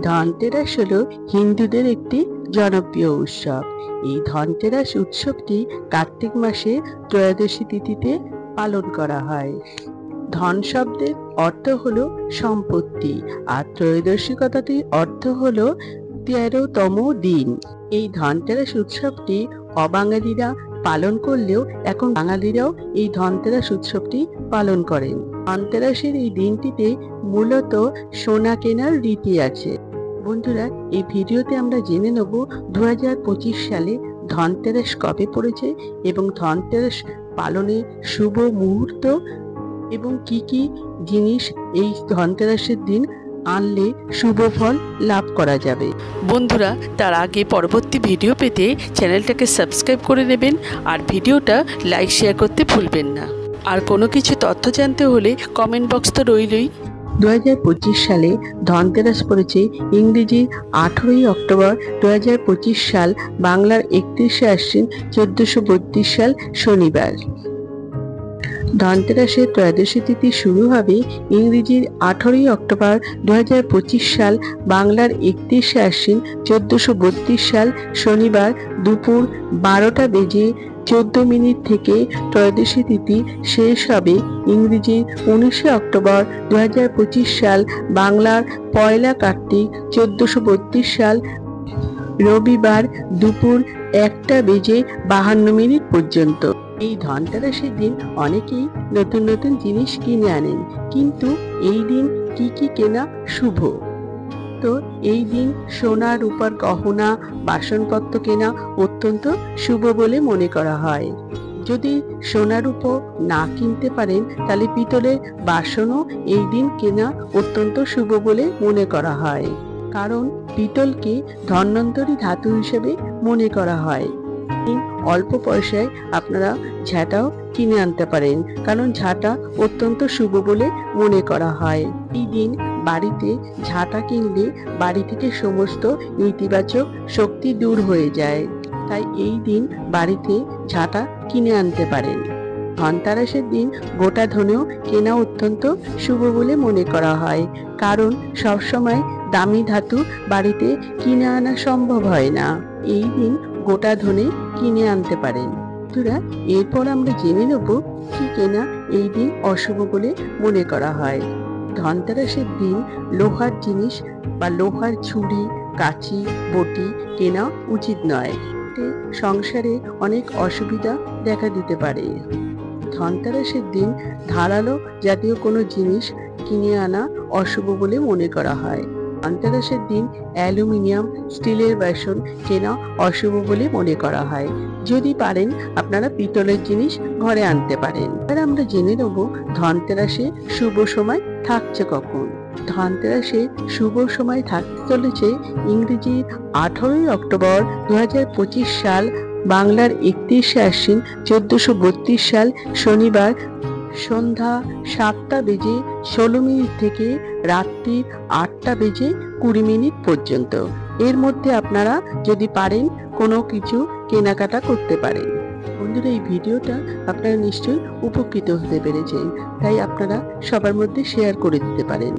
ধনতেরাস হলো হিন্দুদের একটি জনপ্রিয় উৎসব। এই ধনতেরাস উৎসবটি কার্তিক মাসে ত্রয়োদশী তিথিতে পালন করা হয়। ধন শব্দের অর্থ হলো সম্পত্তি, আর ত্রয়োদশী কথাটির অর্থ হলো 13তম দিন। এই ধনতেরাস উৎসবটি অবাঙালিরা পালন করলেও এখন বাঙালিরাও এই ধনতেরাস উৎসবটি পালন করেন। ধনতেরাসের এই দিনটিতে মূলত সোনা কেনার রীতি আছে। বন্ধুরা, এই ভিডিওতে আমরা জেনে নেব 2025 সালে ধনতেরাস কবে পড়েছে এবং ধনতেরাস পালনের শুভ মুহূর্ত এবং কি কি জিনিস এই ধনতেরাসের দিন আনলে শুভ ফল লাভ করা যাবে। বন্ধুরা, তার আগে পরবর্তী ভিডিও পেতে চ্যানেলটাকে সাবস্ক্রাইব করে নেবেন আর ভিডিওটা লাইক শেয়ার করতে ভুলবেন না। আর কোনো কিছু তথ্য জানতে হলে কমেন্ট বক্স তো রইলই। 2025 সালে ধনতেরাস পড়েছে ইংরেজি 18ই অক্টোবর 2025 সাল, বাংলার 31শে আশ্বিন 1432 সাল শনিবার। ধনতেরাসের ত্রয়োদশী তিথি শুরু হবে ইংরেজির 18ই অক্টোবর 2025 সাল, বাংলার 31শে আশ্বিন 1432 সাল শনিবার দুপুর 12টা বেজে 14 থেকে। ত্রয়োদশী তিথি শেষ হবে ইংরেজির 19শে অক্টোবর 2025 সাল, বাংলার 1লা কার্তিক 1432 সাল রবিবার দুপুর 1টা বেজে 52 পর্যন্ত। এই ধনতেরাসের দিন অনেকেই নতুন নতুন জিনিস কিনে আনেন, কিন্তু এই দিন কি কি কেনা শুভ? তো এই দিন সোনা রূপার গহনা বাসনপত্র কেনা অত্যন্ত শুভ বলে মনে করা হয়। যদি সোনা রূপো না কিনতে পারেন তাহলে পিতলের বাসনও এই দিন কেনা অত্যন্ত শুভ বলে মনে করা হয়, কারণ পিতলকে ধন্বন্তরী ধাতু হিসেবে মনে করা হয়। অল্প পয়সায় আপনারা ঝাঁটাও কিনে আনতে পারেন, কারণ ঝাঁটা অত্যন্ত শুভ বলে মনে করা হয়। এই দিন বাড়িতে ঝাঁটা কিনলে বাড়ি থেকে সমস্ত নেতিবাচক শক্তি দূর হয়ে যায়, তাই এই দিন বাড়িতে ঝাঁটা কিনে আনতে পারেন। ধনতেরাসের দিন গোটা ধনেও কেনা অত্যন্ত শুভ বলে মনে করা হয়, কারণ সবসময় দামি ধাতু বাড়িতে কিনে আনা সম্ভব হয় না। এই দিন গোটা ধনে কিনে আনতে পারেন। বন্ধুরা, এরপর আমরা জেনে নেব কি কেনা এই দিন অশুভ বলে মনে করা হয়। ধনতেরাসের দিন লোহার জিনিস বা লোহার ছুরি, কাঁচি, বটি কেনা উচিত নয়। এতে সংসারে অনেক অসুবিধা দেখা দিতে পারে। ধনতেরাসের দিন ধারালো জাতীয় কোনো জিনিস কিনে আনা অশুভ বলে মনে করা হয়। ধনতেরাসের দিন অ্যালুমিনিয়াম, স্টিলের বাসন কেনা অশুভ বলে মনে করা হয়। যদি পারেন আপনারা পিতলের জিনিস ঘরে আনতে পারেন। আর আমরা জেনে নেব ধনতেরাসে শুভ সময় থাকছে কখন। ধনতেরাসে শুভ সময় থাকতে চলেছে ইংরেজি 18ই অক্টোবর 2025 সাল, বাংলার 31শে আশ্বিন 1432 সাল শনিবার সন্ধ্যা 7টা বেজে 16 থেকে রাত্রি 8টা বেজে 20 পর্যন্ত। এর মধ্যে আপনারা যদি পারেন কোনো কিছু কেনাকাটা করতে পারেন। বন্ধুরা, এই ভিডিওটা আপনারা নিশ্চয়ই উপকৃত হতে পেরেছেন, তাই আপনারা সবার মধ্যে শেয়ার করে দিতে পারেন।